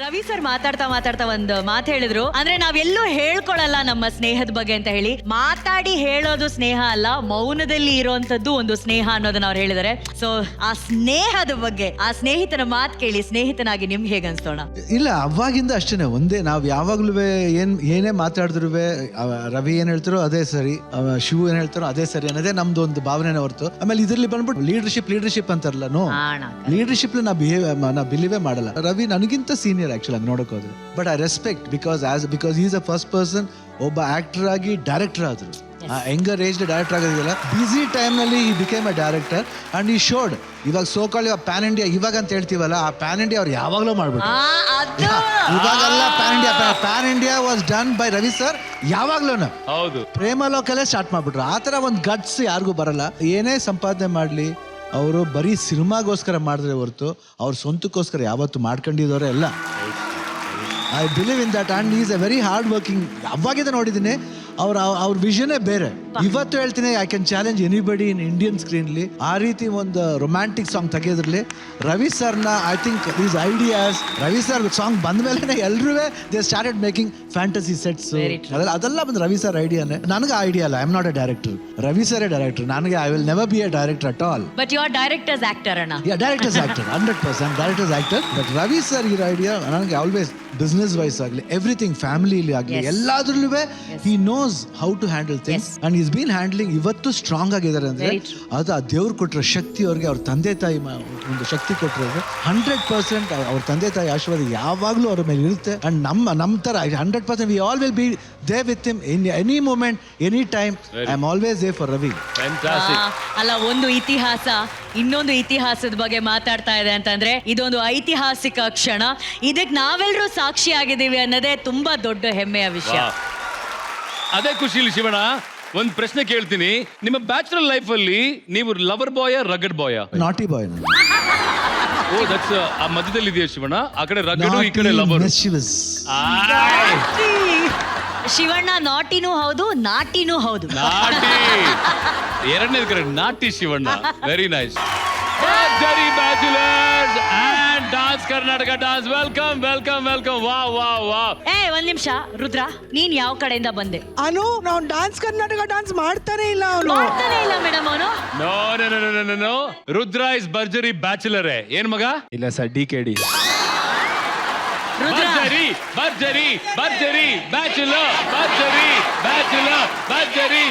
Ravi sir ಮಾತಾಡ್ತಾ ಒಂದು ಮಾತು ಹೇಳಿದ್ರು, ಅಂದ್ರೆ ನಾವೆಲ್ಲೂ ಹೇಳ್ಕೊಳಲ್ಲ ನಮ್ಮ ಸ್ನೇಹದ ಬಗ್ಗೆ ಅಂತ ಹೇಳಿ. ಮಾತಾಡಿ ಹೇಳೋದು ಸ್ನೇಹ ಅಲ್ಲ, ಮೌನದಲ್ಲಿ ಇರುವಂತದ್ದು ಒಂದು ಸ್ನೇಹ ಅನ್ನೋದನ್ನ ಅವ್ರು ಹೇಳಿದ್ದಾರೆ. ಸೊ ಆ ಸ್ನೇಹದ ಬಗ್ಗೆ, ಆ ಸ್ನೇಹಿತನ ಮಾತು ಕೇಳಿ ಸ್ನೇಹಿತನಾಗಿ ನಿಮ್ಗೆ ಹೇಗೆ ಅನ್ಸೋಣ? ಇಲ್ಲ, ಅವಾಗಿಂದ ಅಷ್ಟೇನೆ. ಒಂದೇ, ನಾವ್ ಯಾವಾಗ್ಲೂ ಏನೇ ಮಾತಾಡಿದ್ರು ರವಿ ಏನ್ ಹೇಳ್ತಾರೋ ಅದೇ ಸರಿ, ಶಿವು ಏನ್ ಹೇಳ್ತಾರೋ ಅದೇ ಸರಿ ಅನ್ನೋದೇ ನಮ್ದು ಒಂದು ಭಾವನೆನೇ ಹೊರತು. ಆಮೇಲೆ ಇದರಲ್ಲಿ ಬಂದ್ಬಿಟ್ಟು ಲೀಡರ್ಶಿಪ್ ಅಂತಾರಲ್ಲ, ನೋ, ಲೀಡರ್ಶಿಪ್ ನಾ ಬಿಲೀವೇ ಮಾಡಲ್ಲ. ರವಿ ನನಗಿಂತ ಸೀನಿಯರ್ ಆಕ್ಚುಲಿ ನೋಡಕ್ ಹೋದ್ರೆ. But I respect because is a first person, ಒಬ್ಬ ಆಕ್ಟರ್ ಆಗಿ ಡೈರೆಕ್ಟರ್ ಆದ್ರು. ಯಂಗರ್ ಏಜ್ ಡೈರೆಕ್ಟರ್ ಆಗೋದಿಲ್ಲ, ಬಿಸಿ ಟೈಮ್ ನಲ್ಲಿ ಈ ಬಿಕೇಮ್ ಅ ಡೈರೆಕ್ಟರ್ ಅಂಡ್ ಈ ಶೋಡ್. ಇವಾಗ ಸೋಕಾಲ್ ಇವಾಗ ಪ್ಯಾನ್ ಇಂಡಿಯಾ ಇವಾಗ ಅಂತ ಹೇಳ್ತೀವಲ್ಲ, ಆ ಪ್ಯಾನ್ ಇಂಡಿಯಾ ಅವ್ರು ಯಾವಾಗ್ಲೂ ಮಾಡ್ಬಿಟ್ಟು ಇವಾಗೆಲ್ಲ PAN India was done by Ravi sir ಯಾವಾಗ್ಲೂ. ಹೌದು, ಪ್ರೇಮ ಲೋಕಲ್ಲೇ ಸ್ಟಾರ್ಟ್ ಮಾಡ್ಬಿಟ್ರು. ಆ ತರ ಒಂದು ಗಟ್ಸ್ ಯಾರಿಗೂ ಬರಲ್ಲ. ಏನೇ ಸಂಪಾದನೆ ಮಾಡ್ಲಿ ಅವರು ಬರೀ ಸಿನಿಮಾಗೋಸ್ಕರ ಮಾಡಿದ್ರೆ ಹೊರತು ಅವ್ರ ಸ್ವಂತಕ್ಕೋಸ್ಕರ ಯಾವತ್ತು ಮಾಡ್ಕೊಂಡಿದ್ದವರೇ ಎಲ್ಲ. I believe in that and is a very hard working. ಅವಾಗಿಂದ ನೋಡಿದ್ದೀನಿ ಅವ್ರ ವಿಷನೇ ಬೇರೆ. ಇವತ್ತು ಹೇಳ್ತೀನಿ, I can challenge anybody in Indian ಸ್ಕ್ರೀನ್ಲಿ. ಆ ರೀತಿ ಒಂದು ರೊಮ್ಯಾಂಟಿಕ್ ಸಾಂಗ್ ತೆಗೆದ್ರಲ್ಲಿ ರವಿ ಸರ್ನ, I think these ideas, Ravi sir song ಬಂದ ಮೇಲೆ ಎಲ್ಲರೂ they started making fantasy sets. ಅದೆಲ್ಲ ಬಂದು ರವಿ ಸರ್ ಐಡಿಯಾನೇ. ನನಗೆ ಐಡಿಯಾ ಅಲ್ಲ, I am not a director, Ravi sir a director. ನನಗೆ I will never be a director at all. But you are directors actor ಅಣ್ಣ. Yeah, directors actor 100%, directors actor. But Ravi sir ಇರೋ idea ನನಗೆ always business wise ಆಗಲಿ, everything, ಫ್ಯಾಮಿಲಿಲಿ ಆಗಲಿ, ಎಲ್ಲಾದ್ರಲ್ಲೂ he knows how to handle things and is been handling. ಇವತ್ತು strong ಆಗಿದ್ದಾರೆ ಅಂದ್ರೆ ಅದು ಆ ದೇವ್ರು ಕೊಟ್ಟರೆ ಶಕ್ತಿ, ಅವ್ರಿಗೆ ಅವ್ರ ತಂದೆ ತಾಯಿ ಒಂದು ಶಕ್ತಿ ಕೊಟ್ಟರೆ 100% ಅವ್ರ ತಂದೆ ತಾಯಿ ಆಶೀರ್ವಾದ ಯಾವಾಗಲೂ ಅವ್ರ ಮೇಲೆ ಇರುತ್ತೆ. ಅಂಡ್ ನಮ್ಮ ತರ 100% we all will be there with him in any moment, any time. I am always there for Ravi. ಅಲ್ಲ, ಒಂದು ಇತಿಹಾಸ ಇನ್ನೊಂದು ಇತಿಹಾಸದ ಬಗ್ಗೆ ಮಾತಾಡ್ತಾ ಇದೆ ಅಂತಂದ್ರೆ ಇದೊಂದು ಐತಿಹಾಸಿಕ ಕ್ಷಣ. ಇದಕ್ಕೆ ನಾವೆಲ್ಲರೂ ಸಾಕ್ಷಿಯಾಗಿದ್ದೀವಿ ಅನ್ನೋದೇ ತುಂಬಾ ದೊಡ್ಡ ಹೆಮ್ಮೆಯ ವಿಷಯ. ಅದೇ ಖುಷಿಲಿ ಶಿವಣ್ಣ ಒಂದ್ ಪ್ರಶ್ನೆ ಕೇಳ್ತೀನಿ. ನಿಮ್ಮ ಬ್ಯಾಚುಲರ್ ಲೈಫ್ ಅಲ್ಲಿ ನೀವು ಲವರ್ ಬಾಯ್, ರಗಡ್ ಬಾಯ್? ನಾಟಿ ಬಾಯ್. ಓ, ದಟ್ಸ್ ಆ ಮಧ್ಯದಲ್ಲಿ ಇದೆಯಾ ಶಿವಣ್ಣ? ಆ ಕಡೆ ರಗಡ್, ಈ ಕಡೆ ಲವರ್. ಶಿವಣ್ಣ ನಾಟಿನೂ ಹೌದು, ನಾಟಿನೂ ಹೌದು. ನಾಟಿ ಎರಡನೇ ಕಡೆ ನಾಟಿ Shivanna. Very nice. Bachelors and dance Karnataka dance, welcome welcome welcome. ವಾ ವಾ ವಾ. ಒಂದ್ ನಿಮಿಷ ರುದ್ರ, ನೀನ್ ಯಾವ ಕಡೆಯಿಂದ ಬಂದೆ? ಅನು, ನಾವು ಡಾನ್ಸ್ ಕರ್ನಾಟಕ ಡಾನ್ಸ್ ಮಾಡ್ತಾನೆ ಇಲ್ಲ. ಮಾಡ್ತಾನೆ ಇಲ್ಲ ಮೇಡಮ್ ಅವನು. No no no no no. Rudra is ಭರ್ಜರಿ ಬ್ಯಾಚುಲರ್. ಏನ್ ಮಗ? ಇಲ್ಲ ಸರ್, DKD. ಭರ್ಜರಿ ಭರ್ಜರಿ ಭರ್ಜರಿ ಬ್ಯಾಚುಲರ್, ಭರ್ಜರಿ ಬ್ಯಾಚುಲರ್, ಭರ್ಜರಿ.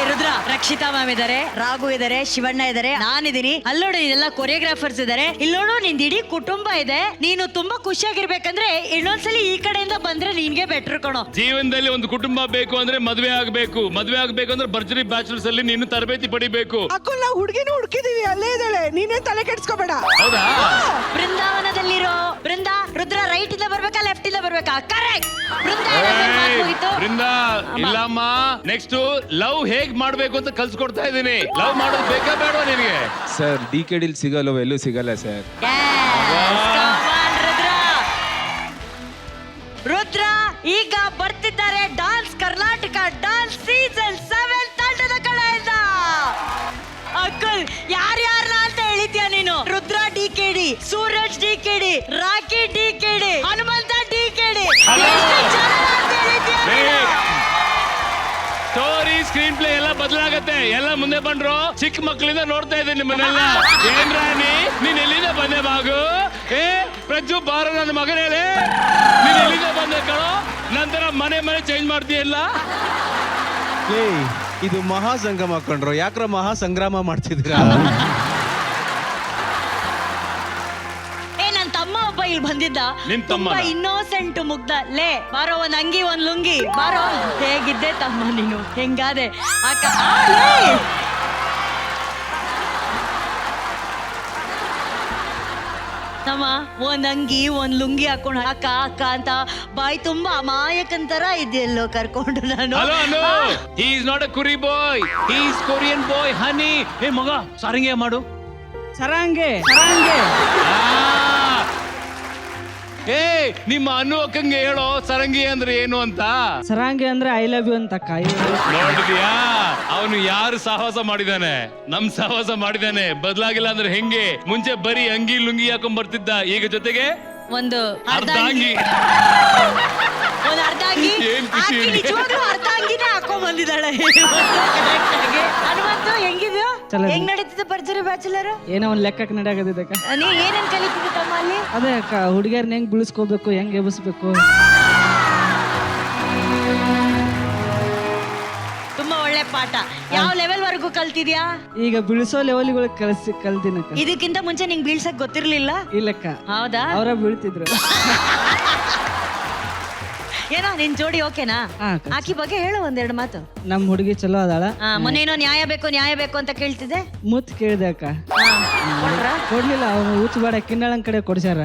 ರುದ್ರ, ರಕ್ಷಿತಾ ಮ್ಯಾಮ್ ಇದಾರೆ, ರಾಘು ಇದಾರೆ, ಶಿವಣ್ಣ ಇದಾರೆ, ನಾನಿದ್ದೀನಿ. ಅಲ್ಲೋಡು, ಇದೆಲ್ಲ ಕೊರಿಯೋಗ್ರಾಫರ್ಸ್ ಇದಾರೆ. ಇಲ್ಲೋಡು, ನಿಂದ ಇಡೀ ಕುಟುಂಬ ಇದೆ. ನೀನು ತುಂಬಾ ಖುಷಿಯಾಗಿರ್ಬೇಕಂದ್ರೆ ಇನ್ನೊಂದ್ಸಲಿ ಈ ಕಡೆಯಿಂದ ಬಂದ್ರೆ ನಿನ್ಗೆ ಬೆಟರ್ ಕಣೋ. ಜೀವನದಲ್ಲಿ ಒಂದು ಕುಟುಂಬ ಬೇಕು ಅಂದ್ರೆ ಮದ್ವೆ ಆಗ್ಬೇಕು, ಮದ್ವೆ ಆಗ್ಬೇಕು ಅಂದ್ರೆ ಭರ್ಜರಿ ಬ್ಯಾಚುಲರ್ಸ್ ಅಲ್ಲಿ ನೀನು ತರಬೇತಿ ಪಡಿಬೇಕು. ಅಕ್ಕ, ನಾವು ಹುಡುಗಿನೂ ಹುಡುಕಿದೀವಿ, ಅಲ್ಲೇ ಇದ್ದಾಳೆ, ನೀನೇ ತಲೆ ಕೆಡ್ಸ್ಕೋಬೇಡ. ಹೌದಾ? ಬೃಂದಾವನದಲ್ಲಿರೋ ಬೃಂದಾ, ರುದ್ರ ರೈಟ್ ಇಂದ ಬರ್ಬೇಕಾ ಲೆಫ್ಟ್ ಇಂದ ಬರ್ಬೇಕಾ? ಕರೆಕ್ಟ್. ಬೃಂದಾ ಇಲ್ಲಮ್ಮ, ನೆಕ್ಸ್ಟ್ ಲವ್ ಹೇಗ್ ಮಾಡ್ಬೇಕು ಅಂತ ಕಲ್ಸ್ಕೊಡ್ತಾ ಇದೀನಿ. ಲವ್ ಮಾಡೋದು ಬೇಕಾ ಬೇಡವಾ ನಿನಗೆ? ಸರ್, DKD ಸಿಗಲ್ಲ, ಎಲ್ಲೂ ಸಿಗಲ್ಲ ಸರ್. ರುದ್ರ ಈಗ ಬರ್ತಿದ್ದಾರೆ ಡಾನ್ಸ್ ಕರ್ನಾಟಕ ಡಾನ್ಸ್ ಸೀಸನ್ 7 ತಂಡದ ಕಡೆಯಿಂದ. ಅಕ್ಕಲ್, ಯಾರ್ಯಾರನ್ನ ಅಂತ ಹೇಳಿದ್ಯಾ ನೀನು? Rudra DKD, Suraj DKD, Rocky DKD, Hanumanta DKD. Story, screenplay ಎಲ್ಲ ಬದಲಾಗತ್ತೆ. ಎಲ್ಲ ಮುಂದೆ ಬಂದ್ರು. ಚಿಕ್ಕ ಮಕ್ಕಳಿಂದ ನೋಡ್ತಾ ಇದ್ದೀನಿ ನಿಮ್ಮನ್ನೆಲ್ಲ. ಏನ್ ರಾಣಿ, ನೀನ್ ಎಲ್ಲಿಂದ ಬಂದೆ ಬಾಗು? ಪ್ರಜ್ಜು ಬಾರ, ನನ್ನ ಮಗನೇಲೆ, ನೀನ್ ಎಲ್ಲಿಂದ ಬಂದೆ ಕಣೋ? ನಂತರ ಮನೆ ಚೇಂಜ್ ಮಾಡ್ತೀಯಲ್ಲ. ಇದು ಮಹಾ ಸಂಗಮ ಹಾಕೊಂಡ್ರು, ಯಾಕ್ರ ಮಹಾ ಸಂಗ್ರಾಮ ಮಾಡ್ತಿದ್ದೀರಾ? ನನ್ ತಮ್ಮ ಒಬ್ಬ ಇಲ್ಲಿ ಬಂದಿದ್ದ, ನಿನ್ ತಮ್ಮ ತುಂಬಾ ಇನ್ನೋಸೆಂಟ್ ಮುಗ್ಧ. ಲೇ ಬಾರೋ, ಒಂದ್ ಅಂಗಿ ಒಂದ್ ಲುಂಗಿ ಬಾರೋ. ಹೇಗಿದ್ದೆ ತಮ್ಮ ನೀನು? ಹೆಂಗಾದೆ ಅಕ್ಕ? ತಮ್ಮ ಒಂದ್ ಅಂಗಿ ಒಂದ್ ಲುಂಗಿ ಹಾಕೊಂಡು ಅಕ್ಕ ಅಕ್ಕ ಅಂತ ಬಾಯಿ ತುಂಬಾ ಅಮಾಯಕಂತರ ಇದೆಯಲ್ಲೋ ಕರ್ಕೊಂಡು ನಾನು. ಹಿ ಇಸ್ ನಾಟ್ ಅ ಕುರಿ ಬಾಯ್, ಹಿ ಇಸ್ ಕೊರಿಯನ್ ಬಾಯ್. ಹನಿ, ಹೇ ಮಗ, ಸಾರಂಗೆ ಮಾಡು. ಸರಂಗೆ ಸರಂಗೆ. ನಿಮ್ಮ ಅನ್ನು ಅಕ್ಕಂಗೆ ಹೇಳೋ ಸರಂಗಿ ಅಂದ್ರೆ ಏನು ಅಂತ. ಸರಂಗೆ ಅಂದ್ರೆ ಐ ಲವ್ ಯು ಅಂತ. ನೋಡಿದ್ಯಾ, ಅವನು ಯಾರು ಸಾಹಸ ಮಾಡಿದಾನೆ? ನಮ್ ಸಾಹಸ ಮಾಡಿದಾನೆ. ಬದಲಾಗಿಲ್ಲ ಅಂದ್ರೆ ಹೆಂಗೆ? ಮುಂಚೆ ಬರೀ ಅಂಗಿ ಲುಂಗಿ ಹಾಕೊಂಡ್ ಬರ್ತಿದ್ದ, ಈಗ ಜೊತೆಗೆ ಒಂದು ಅರ್ಧಾಂಗಿ ಒಂದು ಅರ್ಧಾಂಗಿ ಏನ್ ಖುಷಿ ಆಕಿ ಇದೆ. ನಿಜವಾಗ್ಲೂ ಅರ್ಧಾಂಗಿನೇ ಹಾಕೊಂಡ್ ಬಂದಿದ್ದಾಳೆ ಹನುಮಂತು ಹೆಂಗಿದ್ಯೋ ಹೆಂಗ್ ನಡೀತಿದ್ದ ಭರ್ಜರಿ ಬ್ಯಾಚುಲರ್ ಏನೋ ಒಂದ್ ಲೆಕ್ಕಕ್ಕೆ ನಡೆಯಾಗದಿದ್ದಕ್ಕ ನೀ ಏನೇನ್ ಕಲಿತಿದ್ದೆ ತಮ್ಮ ಅಲ್ಲಿ ಅದೇ ಅಕ್ಕ ಹುಡುಗಿಯರ್ನ ಹೆಂಗ್ ಬಿಳಿಸ್ಕೋಬೇಕು ಹೆಂಗ್ ಎಬ್ಬಿಸ್ಬೇಕು ತುಂಬಾ ಒಳ್ಳೆ ಪಾಠ ಯಾವ ಲೆವೆಲ್ ವರೆಗೂ ಕಲ್ತಿದ್ಯಾ ಈಗ ಬಿಳಿಸೋ ಲೆವೆಲ್ಗಳು ಕಲ್ತಿನಕ್ಕ ಇದಕ್ಕಿಂತ ಮುಂಚೆ ನಿಂಗ್ ಬೀಳ್ಸಕ್ ಗೊತ್ತಿರ್ಲಿಲ್ಲ ಇಲ್ಲಕ್ಕ ಹೌದಾ ಅವರ ಬೀಳ್ತಿದ್ರು ಏನೋ ನಿನ್ ಜೋಡಿ ಓಕೆನಾ ಹಾ, ಅಕ್ಕ. ಆಕಿ ಬಗ್ಗೆ ಹೇಳು ಒಂದೆರಡು ಮಾತು ನಮ್ ಹುಡುಗಿ ಚಲೋ ಅದಾಳ ಮೊನ್ನೆ ಏನೋ ನ್ಯಾಯ ಬೇಕು ಅಂತ ಕೇಳ್ತಿದ್ದೆ ಮುತ್ ಕೇಳ್ದೆ ಅಕ್ಕ ಕೊಟ್ರಾ? ಕೊಡ್ಲಿಲ್ಲ ಅವ್ನು ಊಚ್ ಬೇಡ ಕಿನ್ನಾಳಂಗ್ ಕಡೆ ಕೊಡ್ಸ್ಯಾರ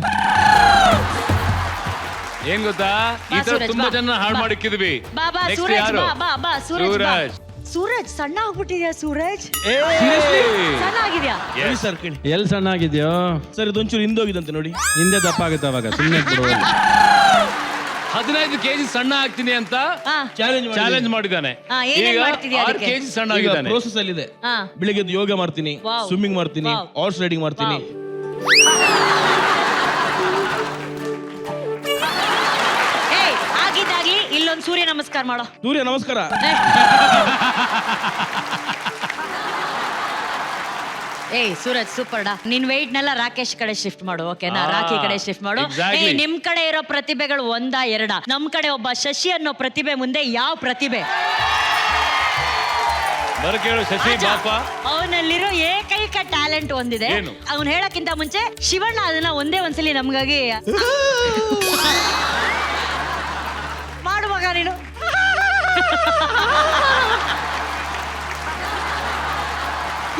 ಏನ್ ಗೊತ್ತಾ ಈ ತರ ಸೂರಜ್, ತುಂಬಾ ಬಾ. ಜನ ಹಾಳು ಮಾಡಿಕ್ಕಿದ್ವಿ ಬಾ ಬಾ Next ಸೂರಜ್ ಯಾರು? ಬಾ ಸೂರಜ್ ಬಾ. ಸೂರಜ್. ಸೂರಜ್ ಸಣ್ಣ ಆಗ್ಬಿಟ್ಟಿದ್ಯಾ ಸೂರಜ್ ಸಣ್ಣ ಆಗಿದ್ಯಾ Yes. ಸರ್ ಕೇಳಿ ಎಲ್ಲಿ ಸಣ್ಣ ಆಗಿದ್ಯೋ ಸರ್ ಇದೊಂಚೂರು ಹಿಂದೋಗಿದಂತೆ ನೋಡಿ. ಹಿಂದೆ ದಪ್ಪ ಆಗುತ್ತೆ ಅವಾಗ ಸುಮ್ಮನೆ ಬಿಡುವ 15 ಕೆಜಿ ಸಣ್ಣ ಆಗ್ತೀನಿ ಅಂತ ಹಾ ಚಾಲೆಂಜ್ ಮಾಡಿದ್ದಾನೆ ಏನೇನ್ ಈಗ ಮಾಡ್ತಿದ್ಯಾ 6 ಅದಕ್ಕೆ? ಕೆಜಿ ಸಣ್ಣ ಈಗ ಆಗಿದ್ದಾನೆ ಪ್ರೋಸೆಸ್ ಅಲ್ಲಿ ಇದೆ. ಹಾ ಬೆಳಿಗ್ಗೆ ಎದ್ದು ಯೋಗ ಮಾಡ್ತೀನಿ, Wow. ಸ್ವಿಮ್ಮಿಂಗ್ ಮಾಡ್ತೀನಿ, Wow. ಹಾರ್ಸ್ ರೈಡಿಂಗ್ ಮಾಡ್ತೀನಿ. ಏಯ್ ಆಗಿದ್ದಾಗ್ಲಿ ಇಲ್ಲೊಂದ್ ಸೂರ್ಯ ನಮಸ್ಕಾರ ಮಾಡೋ ಸೂರ್ಯ ನಮಸ್ಕಾರ. ಏಯ್ ಸೂರಜ್ ಸೂಪರ್ ಡಾ ನಿನ್ ವೆಯ್ಟ್ ನೆಲ್ಲ ರಾಕೇಶ್ ಕಡೆ ಶಿಫ್ಟ್ ಮಾಡು ಓಕೆನಾ ರಾಖಿ ಕಡೆ ಶಿಫ್ಟ್ ಮಾಡು exactly. ಏಯ್ ನಿಮ್ ಕಡೆ ಇರೋ ಪ್ರತಿಭೆಗಳು ಒಂದಾ ಎರಡ ನಮ್ ಕಡೆ ಒಬ್ಬ ಶಶಿ ಅನ್ನೋ ಪ್ರತಿಭೆ ಮುಂದೆ ಯಾವ ಪ್ರತಿಭೆ ಬರ ಕೇಳು ಶಶಿ ಬಾಪ ಅವನಲ್ಲಿರೋ ಏಕೈಕ ಟ್ಯಾಲೆಂಟ್ ಒಂದಿದೆ ಏನು? ಅವ್ನ್ ಹೇಳಕ್ಕಿಂತ ಮುಂಚೆ ಶಿವಣ್ಣ ಅದನ್ನ ಒಂದೇ ಒಂದ್ಸಲಿ ನಮ್ಗಾಗಿ ಮಾಡುವಾಗ ನೀನು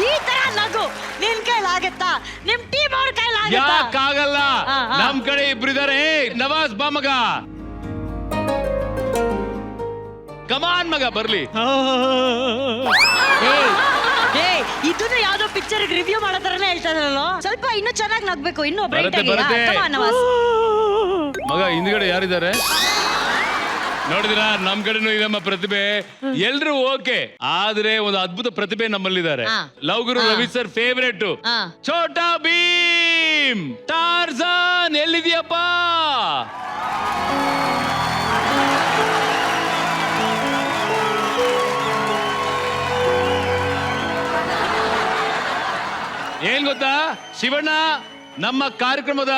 ಈ ತರ ನಗು ನಿನ್ ಕೈಲಾಗತ್ತಾ ನಿಮ್ ಟೀಮ್ ಅವ್ರ ಕೈಲಾಗತ್ತಾ ಯಾಕಾಗಲ್ಲ ಹಾ. ನಮ್ ಕಡೆ ಇಬ್ರಿದಾರೆ ನವಾಜ್ ಬಾ ಮಗ ಕಮಾನ್ ಮಗ ಬರ್ಲಿ ಏಯ್, ಏಯ್, ಇದನ್ನ ಯಾವ್ದೋ ಪಿಕ್ಚರ್ ರಿವ್ಯೂ ಮಾಡೋ ತರನೇ ಹೇಳ್ತಾ ಇದ್ರಲ್ಲ ಸ್ವಲ್ಪ ಇನ್ನೂ ಚೆನ್ನಾಗಿ ನಗ್ಬೇಕು ಇನ್ನೂ ಬ್ರೈಟ್ ಬರುತ್ತೆ, ಆಗಿ ಬರುತ್ತೆ. ನವಾಜ್ ಮಗ ಹಿಂದ್ಗಡೆ ಯಾರಿದ್ದಾರೆ ನೋಡಿದಿರಾ ನಮ್ ಕಡೆನೂ ನಮ್ಮ ಪ್ರತಿಭೆ ಎಲ್ರು ಓಕೆ ಆದ್ರೆ ಒಂದು ಅದ್ಭುತ ಪ್ರತಿಭೆ ನಮ್ಮಲ್ಲಿದ್ದಾರೆ ಹಾ. ಲವ್ ಗುರು ರವಿ ಸರ್ ಫೇವ್ರೇಟ್ ಹಾ. ಛೋಟಾ ಭೀಮ್ ಟಾರ್ಜಾನ್ ಎಲ್ಲಿದ್ಯಪ್ಪ ಏನ್ ಗೊತ್ತಾ ಶಿವಣ್ಣ ನಮ್ಮ ಕಾರ್ಯಕ್ರಮದ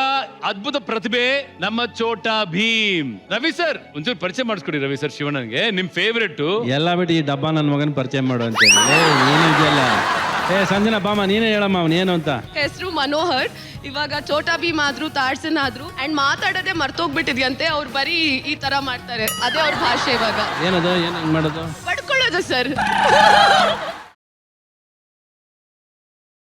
ಅದ್ಭುತ ಪ್ರತಿಭೆ ನಮ್ಮ ಛೋಟಾ ಭೀಮ್ ರವಿ ಸರ್ ಒಂಚೂರು ಪರಿಚಯ ಮಾಡಿಸ್ಕೊಡಿ ರವಿ ಸರ್ ಶಿವಣ್ಣನ್ಗೆ ನಿಮ್ ಫೇವ್ರೇಟ್ ಎಲ್ಲ ಬಿಟ್ಟು ಈ ಡಬ್ಬ ನನ್ನ ಮಗನ ಪರಿಚಯ ಮಾಡು ಅಂತ ನೀನು ಇದೆಯಲ್ಲ ಸಂಜನಾ ಬಾಮ ನೀನೇ ಹೇಳಮ್ಮ ಅವನು ಏನು ಅಂತ. ಹೆಸರು ಮನೋಹರ್. ಇವಾಗ ಛೋಟಾ ಭೀಮ್ ಆದ್ರು ತಾಡ್ಸನ್ ಆದ್ರು ಅಂಡ್ ಮಾತಾಡೋದೇ ಮರ್ತೋಗ್ಬಿಟ್ಟಿದ್ಯಂತೆ. ಅವ್ರು ಬರೀ ಈ ತರ ಮಾಡ್ತಾರೆ, ಅದೇ ಅವ್ರ ಭಾಷೆ. ಇವಾಗ ಏನದು ಏನು ಮಾಡೋದು ಪಡ್ಕೊಳ್ಳೋದು ಸರ್.